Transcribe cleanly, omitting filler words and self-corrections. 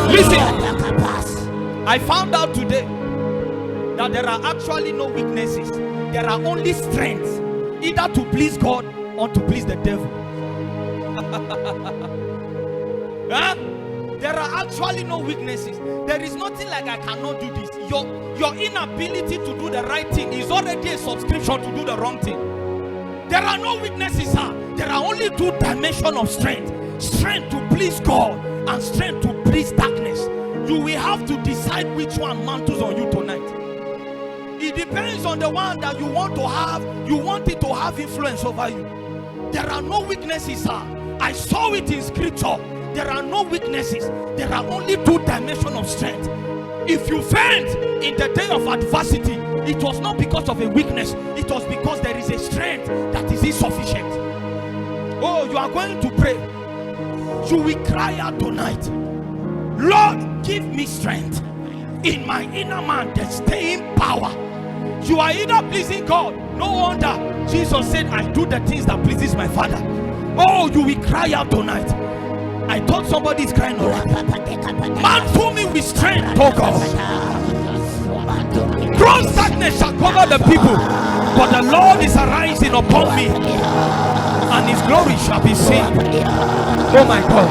Listen, I found out today that there are actually no weaknesses. There are only strengths, either to please God or to please the devil. Huh? There are actually no weaknesses. There is nothing like I cannot do this. Your inability to do the right thing is already a subscription to do the wrong thing. There are no weaknesses, sir. There are only two dimensions of strength. Strength to please God and strength to please darkness. You will have to decide which one mantles on you tonight. It depends on the one that you want to have. You want it to have influence over you. There are no weaknesses, sir. I saw it in scripture. There are no weaknesses. There are only two dimensions of strength. If you faint in the day of adversity, it was not because of a weakness. It was because there is a strength that is insufficient. Oh, you are going to pray. You will cry out tonight, Lord, give me strength. In my inner man, there's staying power. You are either pleasing God. No wonder Jesus said, I do the things that pleases my Father. Oh, you will cry out tonight. I thought somebody is crying already. Mantle me with strength, oh God. Gross darkness shall cover the people, but the Lord is arising upon me, and his glory shall be seen. Oh my God.